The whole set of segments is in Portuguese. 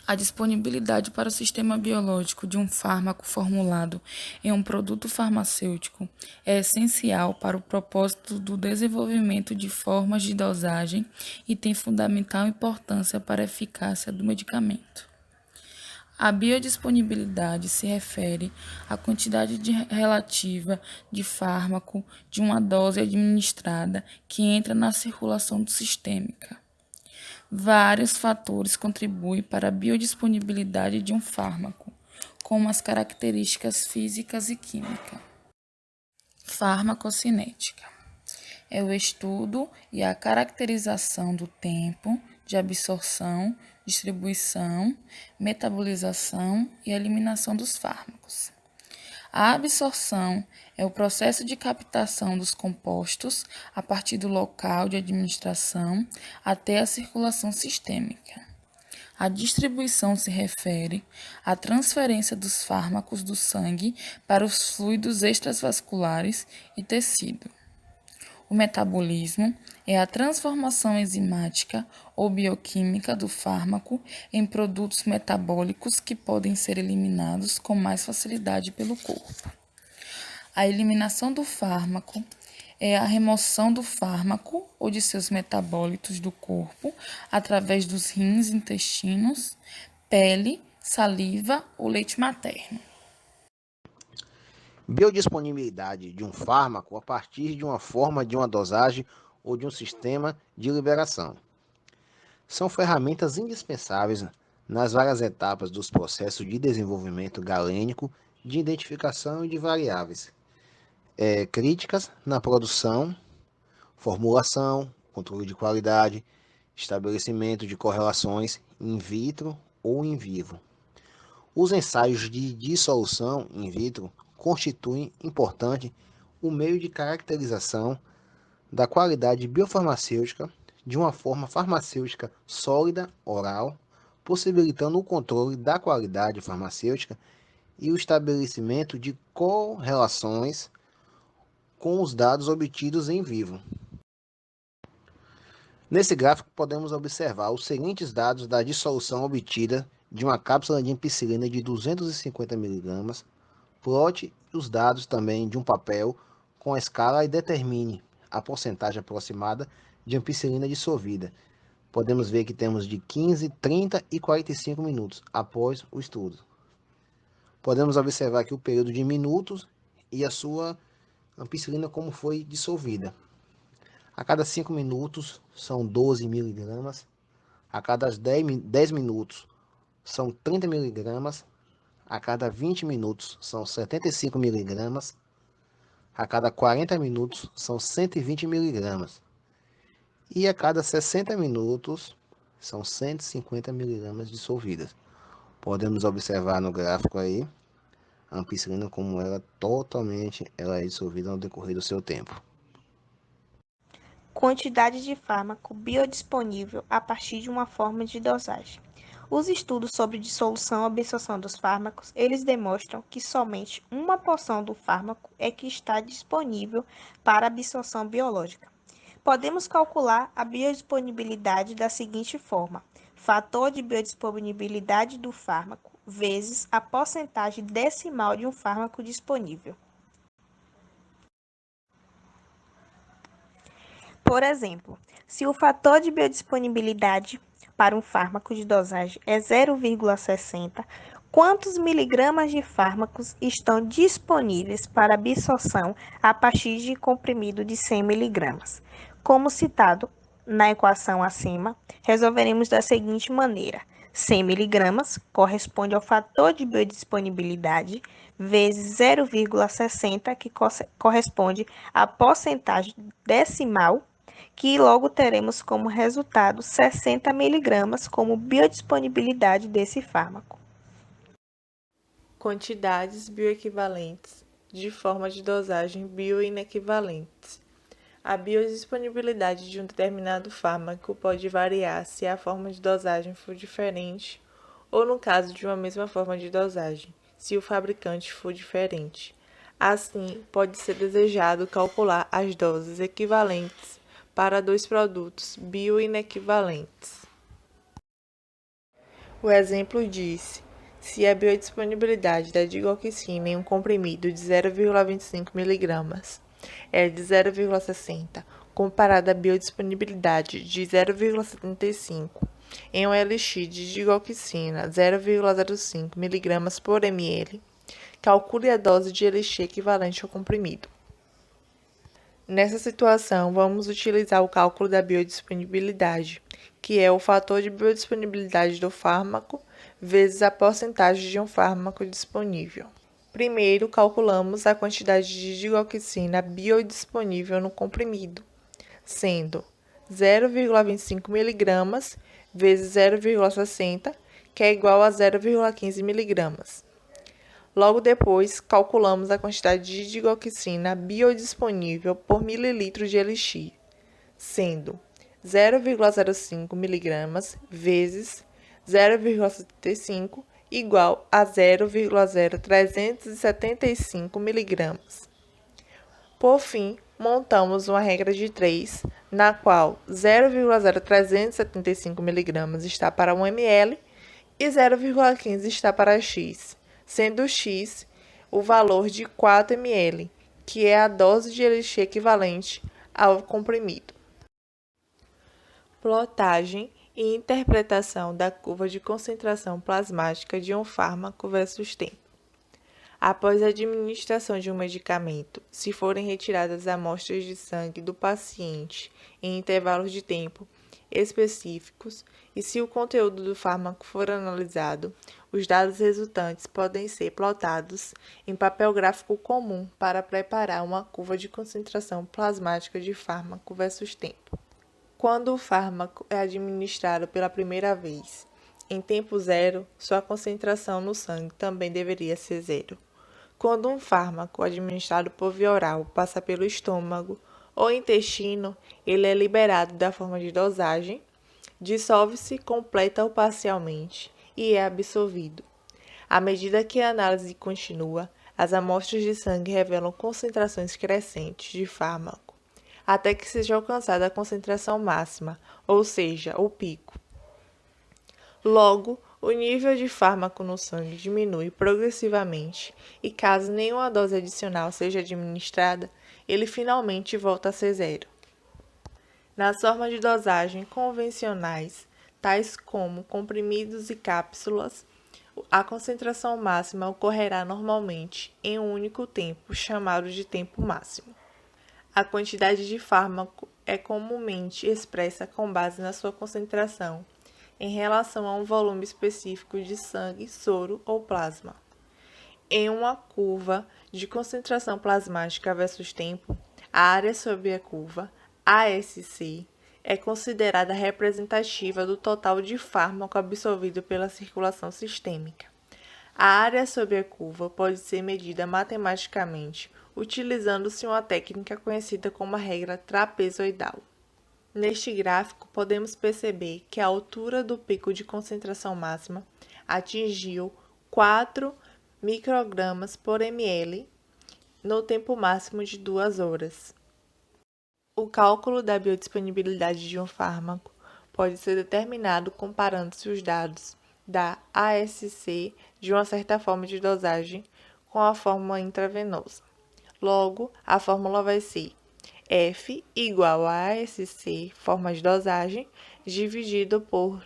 A disponibilidade para o sistema biológico de um fármaco formulado em um produto farmacêutico é essencial para o propósito do desenvolvimento de formas de dosagem e tem fundamental importância para a eficácia do medicamento. A biodisponibilidade se refere à quantidade relativa de fármaco de uma dose administrada que entra na circulação sistêmica. Vários fatores contribuem para a biodisponibilidade de um fármaco, como as características físicas e químicas. Farmacocinética é o estudo e a caracterização do tempo de absorção, distribuição, metabolização e eliminação dos fármacos. A absorção é o processo de captação dos compostos a partir do local de administração até a circulação sistêmica. A distribuição se refere à transferência dos fármacos do sangue para os fluidos extravasculares e tecido. O metabolismo é a transformação enzimática ou bioquímica do fármaco em produtos metabólicos que podem ser eliminados com mais facilidade pelo corpo. A eliminação do fármaco é a remoção do fármaco ou de seus metabólitos do corpo através dos rins, intestinos, pele, saliva ou leite materno. Biodisponibilidade de um fármaco a partir de uma forma de uma dosagem ou de um sistema de liberação. São ferramentas indispensáveis nas várias etapas dos processos de desenvolvimento galênico, de identificação e de variáveis críticas na produção, formulação, controle de qualidade, estabelecimento de correlações in vitro ou in vivo. Os ensaios de dissolução in vitro constituem importante o meio de caracterização da qualidade biofarmacêutica de uma forma farmacêutica sólida oral, possibilitando o controle da qualidade farmacêutica e o estabelecimento de correlações com os dados obtidos em vivo. Nesse gráfico podemos observar os seguintes dados da dissolução obtida de uma cápsula de ampicilina de 250 mg, plote os dados também de um papel com a escala e determine a porcentagem aproximada de ampicilina dissolvida. Podemos ver que temos de 15, 30 e 45 minutos após o estudo. Podemos observar aqui o período de minutos e a sua ampicilina como foi dissolvida. A cada 5 minutos são 12 mg, a cada 10 minutos são 30 mg, a cada 20 minutos são 75 mg, a cada 40 minutos são 120 mg e a cada 60 minutos são 150 mg dissolvidas. Podemos observar no gráfico aí a ampicilina como ela é dissolvida no decorrer do seu tempo. Quantidade de fármaco biodisponível a partir de uma forma de dosagem. Os estudos sobre dissolução e absorção dos fármacos, eles demonstram que somente uma porção do fármaco é que está disponível para absorção biológica. Podemos calcular a biodisponibilidade da seguinte forma: fator de biodisponibilidade do fármaco vezes a porcentagem decimal de um fármaco disponível. Por exemplo, se o fator de biodisponibilidade para um fármaco de dosagem é 0,60, quantos miligramas de fármacos estão disponíveis para absorção a partir de comprimido de 100 miligramas? Como citado na equação acima, resolveremos da seguinte maneira: 100 miligramas corresponde ao fator de biodisponibilidade vezes 0,60, que corresponde à porcentagem decimal, que logo teremos como resultado 60 miligramas como biodisponibilidade desse fármaco. Quantidades bioequivalentes de forma de dosagem bioinequivalentes. A biodisponibilidade de um determinado fármaco pode variar se a forma de dosagem for diferente ou, no caso de uma mesma forma de dosagem, se o fabricante for diferente. Assim, pode ser desejado calcular as doses equivalentes para dois produtos bioinequivalentes. O exemplo diz: se a biodisponibilidade da digoxina em um comprimido de 0,25 mg é de 0,60, comparada à biodisponibilidade de 0,75 em um elixir de digoxina 0,05 mg por ml, calcule a dose de elixir equivalente ao comprimido. Nessa situação, vamos utilizar o cálculo da biodisponibilidade, que é o fator de biodisponibilidade do fármaco vezes a porcentagem de um fármaco disponível. Primeiro, calculamos a quantidade de digoxina biodisponível no comprimido, sendo 0,25 mg vezes 0,60, que é igual a 0,15 mg. Logo depois, calculamos a quantidade de digoxina biodisponível por mililitro de elixir, sendo 0,05 mg vezes 0,75 igual a 0,0375 mg. Por fim, montamos uma regra de 3, na qual 0,0375 mg está para 1 ml e 0,15 está para x, sendo x o valor de 4 ml, que é a dose de elixir equivalente ao comprimido. Plotagem e interpretação da curva de concentração plasmática de um fármaco versus tempo. Após a administração de um medicamento, se forem retiradas amostras de sangue do paciente em intervalos de tempo específicos e se o conteúdo do fármaco for analisado, os dados resultantes podem ser plotados em papel gráfico comum para preparar uma curva de concentração plasmática de fármaco versus tempo. Quando o fármaco é administrado pela primeira vez, em tempo zero, sua concentração no sangue também deveria ser zero. Quando um fármaco administrado por via oral passa pelo estômago ou intestino, ele é liberado da forma de dosagem, dissolve-se completa ou parcialmente e é absorvido. À medida que a análise continua, as amostras de sangue revelam concentrações crescentes de fármaco, até que seja alcançada a concentração máxima, ou seja, o pico. Logo, o nível de fármaco no sangue diminui progressivamente e, caso nenhuma dose adicional seja administrada, ele finalmente volta a ser zero. Nas formas de dosagem convencionais, tais como comprimidos e cápsulas, a concentração máxima ocorrerá normalmente em um único tempo, chamado de tempo máximo. A quantidade de fármaco é comumente expressa com base na sua concentração em relação a um volume específico de sangue, soro ou plasma. Em uma curva de concentração plasmática versus tempo, a área sobre a curva, ASC, é considerada representativa do total de fármaco absorvido pela circulação sistêmica. A área sobre a curva pode ser medida matematicamente, utilizando-se uma técnica conhecida como a regra trapezoidal. Neste gráfico, podemos perceber que a altura do pico de concentração máxima atingiu 4 microgramas por ml no tempo máximo de 2 horas. O cálculo da biodisponibilidade de um fármaco pode ser determinado comparando-se os dados da ASC de uma certa forma de dosagem com a fórmula intravenosa. Logo, a fórmula vai ser F igual a ASC, forma de dosagem, dividido por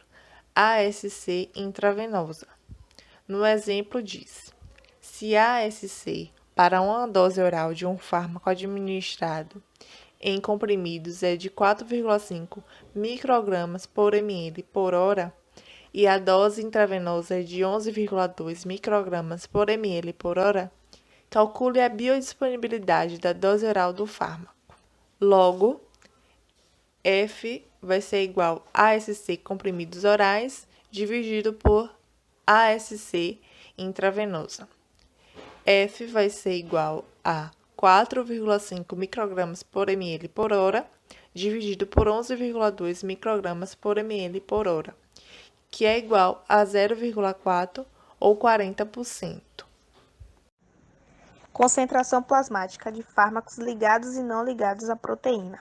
ASC intravenosa. No exemplo diz: se a ASC para uma dose oral de um fármaco administrado em comprimidos é de 4,5 microgramas por ml por hora e a dose intravenosa é de 11,2 microgramas por ml por hora, calcule a biodisponibilidade da dose oral do fármaco. Logo, F vai ser igual a ASC comprimidos orais dividido por ASC intravenosa. F vai ser igual a 4,5 microgramas por ml por hora dividido por 11,2 microgramas por ml por hora, que é igual a 0,4 ou 40%. Concentração plasmática de fármacos ligados e não ligados à proteína.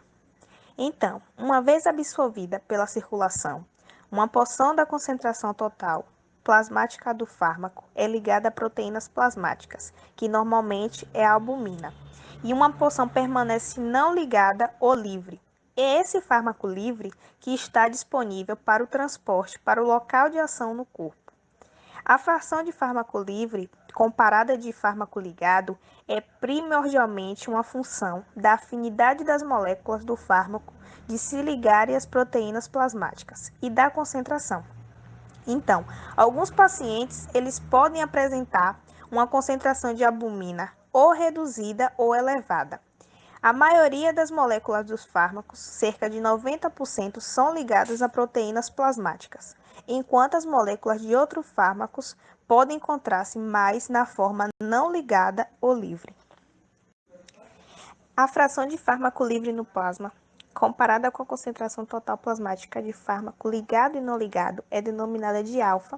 Então, uma vez absorvida pela circulação, uma porção da concentração total plasmática do fármaco é ligada a proteínas plasmáticas, que normalmente é a albumina, e uma porção permanece não ligada ou livre. É esse fármaco livre que está disponível para o transporte para o local de ação no corpo. A fração de fármaco livre, comparada de fármaco ligado, é primordialmente uma função da afinidade das moléculas do fármaco de se ligarem às proteínas plasmáticas e da concentração. Então, alguns pacientes eles podem apresentar uma concentração de albumina ou reduzida ou elevada. A maioria das moléculas dos fármacos, cerca de 90%, são ligadas a proteínas plasmáticas, enquanto as moléculas de outros fármacos podem encontrar-se mais na forma não ligada ou livre. A fração de fármaco livre no plasma, comparada com a concentração total plasmática de fármaco ligado e não ligado, é denominada de alfa,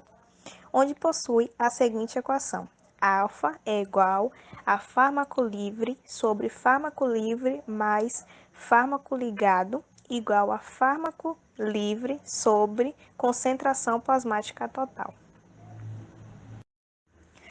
onde possui a seguinte equação: alfa é igual a fármaco livre sobre fármaco livre mais fármaco ligado igual a fármaco livre sobre concentração plasmática total.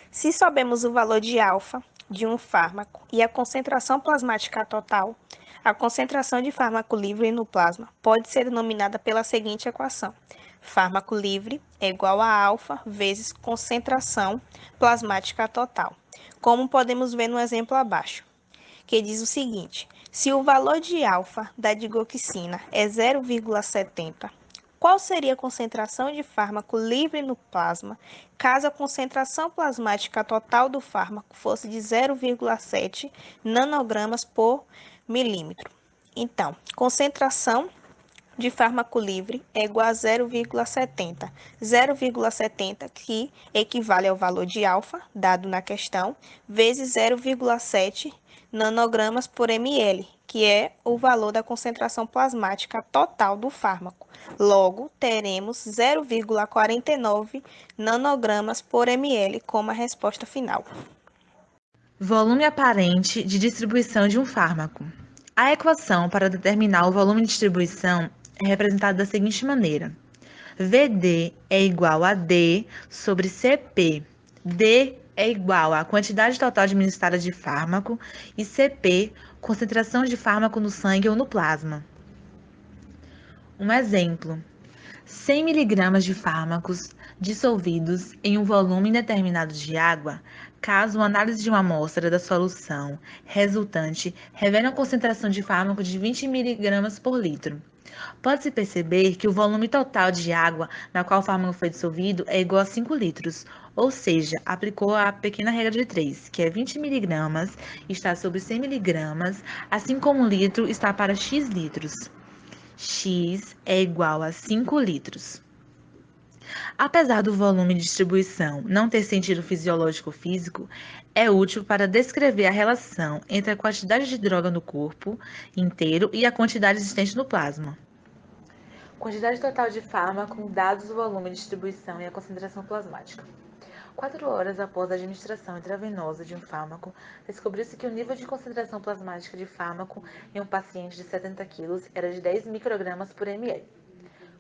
Se sabemos o valor de alfa de um fármaco e a concentração plasmática total, a concentração de fármaco livre no plasma pode ser denominada pela seguinte equação: fármaco livre é igual a alfa vezes concentração plasmática total, como podemos ver no exemplo abaixo, que diz o seguinte: se o valor de alfa da digoxina é 0,70, qual seria a concentração de fármaco livre no plasma caso a concentração plasmática total do fármaco fosse de 0,7 nanogramas por milímetro? Então, concentração de fármaco livre é igual a 0,70. 0,70 que equivale ao valor de alfa, dado na questão, vezes 0,7 nanogramas por ml, que é o valor da concentração plasmática total do fármaco. Logo, teremos 0,49 nanogramas por ml como a resposta final. Volume aparente de distribuição de um fármaco. A equação para determinar o volume de distribuição é representada da seguinte maneira: VD é igual a D sobre CP. D é igual à quantidade total administrada de fármaco e CP, concentração de fármaco no sangue ou no plasma. Um exemplo: 100 mg de fármacos dissolvidos em um volume indeterminado de água, caso uma análise de uma amostra da solução resultante revele uma concentração de fármaco de 20 mg por litro. Pode-se perceber que o volume total de água na qual o fármaco foi dissolvido é igual a 5 litros, ou seja, aplicou a pequena regra de 3, que é 20 mg está sobre 100 mg, assim como um litro está para x litros. X é igual a 5 litros. Apesar do volume de distribuição não ter sentido fisiológico-físico, é útil para descrever a relação entre a quantidade de droga no corpo inteiro e a quantidade existente no plasma. Quantidade total de fármaco, dados o volume de distribuição e a concentração plasmática. 4 horas após a administração intravenosa de um fármaco, descobriu-se que o nível de concentração plasmática de fármaco em um paciente de 70 kg era de 10 microgramas por ml.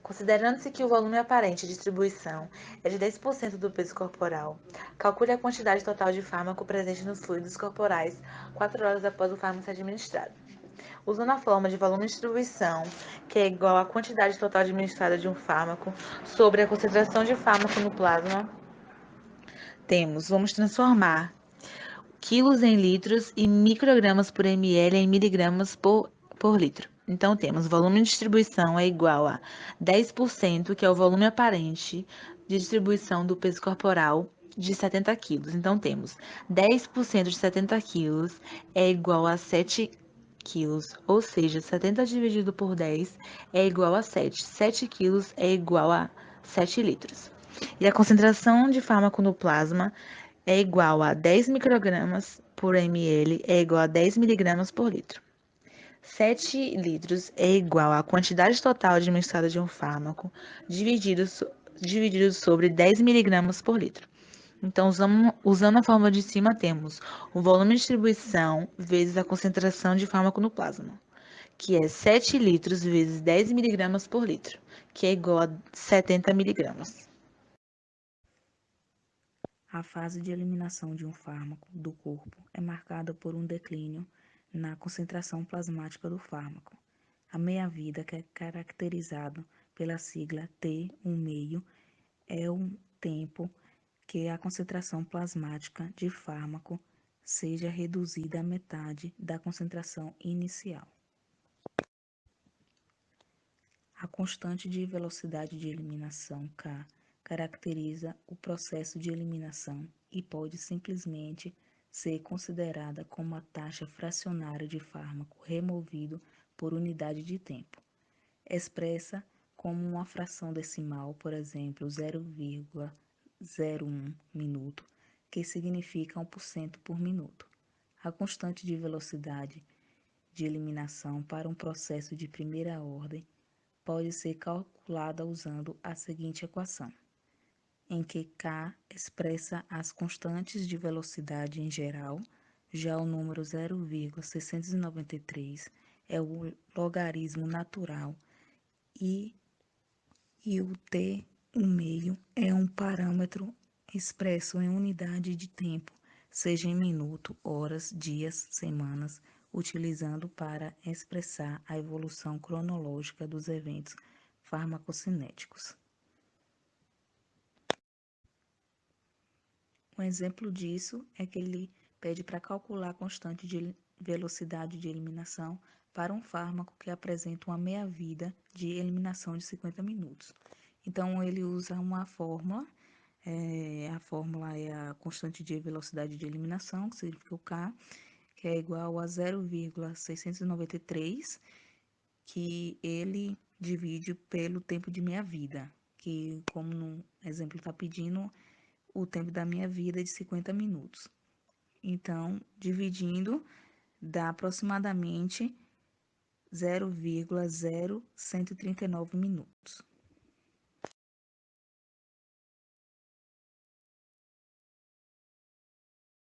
Considerando-se que o volume aparente de distribuição é de 10% do peso corporal, calcule a quantidade total de fármaco presente nos fluidos corporais 4 horas após o fármaco ser administrado. Usando a forma de volume de distribuição, que é igual à quantidade total administrada de um fármaco sobre a concentração de fármaco no plasma, vamos transformar quilos em litros e microgramas por ml em miligramas por litro. Então, temos volume de distribuição é igual a 10%, que é o volume aparente de distribuição do peso corporal de 70 quilos. Então, temos 10% de 70 quilos é igual a 7 quilos, ou seja, 70 dividido por 10 é igual a 7. 7 quilos é igual a 7 litros. E a concentração de fármaco no plasma é igual a 10 microgramas por ml, é igual a 10 miligramas por litro. 7 litros é igual à quantidade total administrada de um fármaco dividido sobre 10 miligramas por litro. Então, usando a fórmula de cima, temos o volume de distribuição vezes a concentração de fármaco no plasma, que é 7 litros vezes 10 miligramas por litro, que é igual a 70 miligramas. A fase de eliminação de um fármaco do corpo é marcada por um declínio na concentração plasmática do fármaco. A meia-vida, que é caracterizado pela sigla T1/2, é o tempo que a concentração plasmática de fármaco seja reduzida à metade da concentração inicial. A constante de velocidade de eliminação, K, caracteriza o processo de eliminação e pode simplesmente ser considerada como a taxa fracionária de fármaco removido por unidade de tempo, expressa como uma fração decimal, por exemplo, 0,01 minuto, que significa 1% por minuto. A constante de velocidade de eliminação para um processo de primeira ordem pode ser calculada usando a seguinte equação, em que K expressa as constantes de velocidade em geral, já o número 0,693 é o logaritmo natural e o T1/2 é um parâmetro expresso em unidade de tempo, seja em minuto, horas, dias, semanas, utilizando para expressar a evolução cronológica dos eventos farmacocinéticos. Um exemplo disso é que ele pede para calcular a constante de velocidade de eliminação para um fármaco que apresenta uma meia-vida de eliminação de 50 minutos. Então, ele usa uma fórmula, a fórmula é a constante de velocidade de eliminação, que significa o K, que é igual a 0,693, que ele divide pelo tempo de meia-vida, que, como no exemplo está pedindo, o tempo da minha vida é de 50 minutos. Então, dividindo, dá aproximadamente 0,0139 minutos.